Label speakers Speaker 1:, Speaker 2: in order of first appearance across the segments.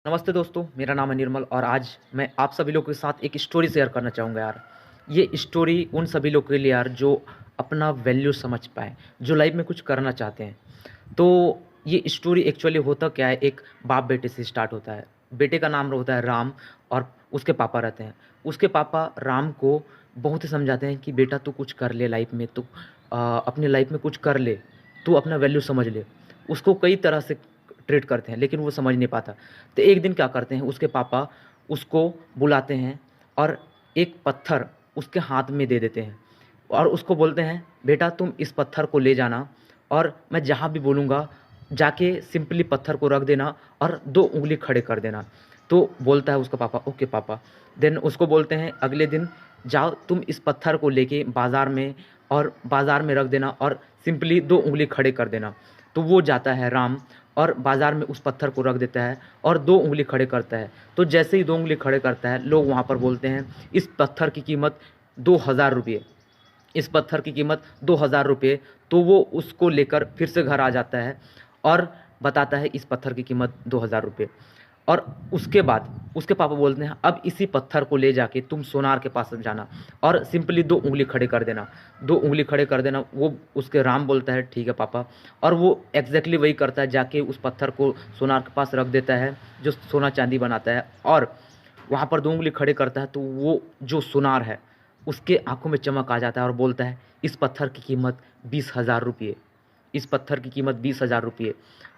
Speaker 1: नमस्ते दोस्तों, मेरा नाम है निर्मल और आज मैं आप सभी लोगों के साथ एक स्टोरी शेयर करना चाहूँगा यार। ये स्टोरी उन सभी लोगों के लिए यार जो अपना वैल्यू समझ पाएँ, जो लाइफ में कुछ करना चाहते हैं। तो ये स्टोरी एक्चुअली होता क्या है, एक बाप-बेटे से स्टार्ट होता है। बेटे का नाम होता है राम और उसके पापा रहते हैं। उसके पापा राम को बहुत ही समझाते हैं कि बेटा तू कुछ कर ले लाइफ में, तू अपनी लाइफ में कुछ कर ले, तू अपना वैल्यू समझ ले। उसको कई तरह से ट्रीट करते हैं लेकिन वो समझ नहीं पाता। तो एक दिन क्या करते हैं, उसके पापा उसको बुलाते हैं और एक पत्थर उसके हाथ में दे देते हैं और उसको बोलते हैं, बेटा तुम इस पत्थर को ले जाना और मैं जहाँ भी बोलूँगा जाके सिंपली पत्थर को रख देना और 2 उँगली खड़े कर देना। तो बोलता है उसका पापा, ओके पापा। देन उसको बोलते हैं अगले दिन, जाओ तुम इस पत्थर को लेके बाज़ार में और बाज़ार में रख देना और सिंपली 2 उँगली खड़े कर देना। तो वो जाता है राम और बाज़ार में उस पत्थर को रख देता है और 2 उँगली खड़े करता है। तो जैसे ही 2 उँगली खड़े करता है, लोग वहाँ पर बोलते हैं, इस पत्थर की कीमत ₹2000, इस पत्थर की कीमत ₹2000। तो वो उसको लेकर फिर से घर आ जाता है और बताता है इस पत्थर की कीमत ₹2000। और उसके बाद उसके पापा बोलते हैं, अब इसी पत्थर को ले जाके तुम सोनार के पास जाना और सिंपली 2 उँगली खड़े कर देना, 2 उँगली खड़े कर देना। वो उसके राम बोलता है ठीक है पापा, और वो एग्ज़ैक्टली वही करता है, जाके उस पत्थर को सोनार के पास रख देता है जो सोना चांदी बनाता है और वहाँ पर 2 उँगली खड़े करता है। तो वो जो सोनार है उसके आँखों में चमक आ जाता है और बोलता है, इस पत्थर की कीमत ₹20,000, इस पत्थर की कीमत ₹20,000।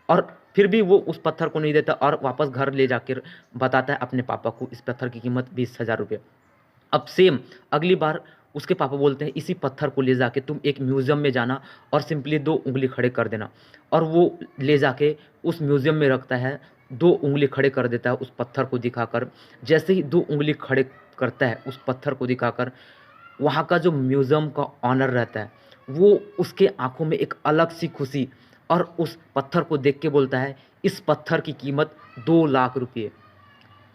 Speaker 1: और फिर भी वो उस पत्थर को नहीं देता और वापस घर ले जाकर बताता है अपने पापा को, इस पत्थर की कीमत ₹20,000। अब सेम अगली बार उसके पापा बोलते हैं, इसी पत्थर को ले जाके तुम एक म्यूज़ियम में जाना और सिंपली 2 उँगली खड़े कर देना। और वो ले जाके उस म्यूज़ियम में रखता है, 2 उँगली खड़े कर देता है उस पत्थर को दिखाकर। जैसे ही 2 उँगली खड़े करता है उस पत्थर को दिखाकर, वहाँ का जो म्यूज़ियम का ऑनर रहता है, वो उसके आँखों में एक अलग-सी खुशी और उस पत्थर को देख के बोलता है, इस पत्थर की कीमत ₹2,00,000।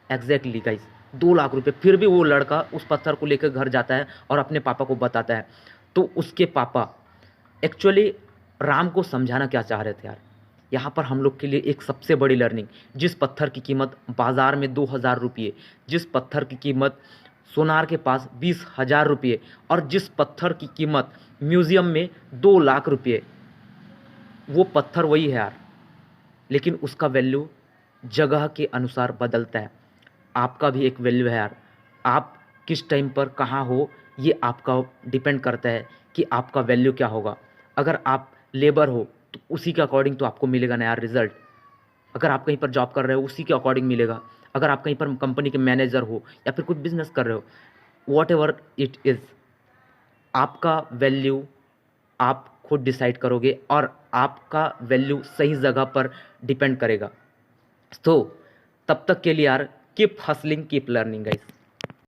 Speaker 1: Exactly guys, ₹2,00,000। फिर भी वो लड़का उस पत्थर को लेकर घर जाता है और अपने पापा को बताता है। तो उसके पापा एक्चुअली राम को समझाना क्या चाह रहे थे यार, यहाँ पर हम लोग के लिए एक सबसे बड़ी लर्निंग, जिस पत्थर की कीमत बाज़ार में ₹2,000, जिस पत्थर की कीमत सोनार के पास ₹20,000 और जिस पत्थर की कीमत म्यूज़ियम में ₹2,00,000, वो पत्थर वही है यार, लेकिन उसका वैल्यू जगह के अनुसार बदलता है। आपका भी एक वैल्यू है यार, आप किस टाइम पर कहाँ हो, ये आपका डिपेंड करता है कि आपका वैल्यू क्या होगा। अगर आप लेबर हो तो उसी के अकॉर्डिंग तो आपको मिलेगा ना यार रिज़ल्ट। अगर आप कहीं पर जॉब कर रहे हो उसी के अकॉर्डिंग मिलेगा। अगर आप कहीं पर कंपनी के मैनेजर हो या फिर कुछ बिज़नेस कर रहे हो, व्हाटएवर इट इज़, आपका वैल्यू आप खुद डिसाइड करोगे और आपका वैल्यू सही जगह पर डिपेंड करेगा। तो तब तक के लिए यार, keep hustling, keep learning guys.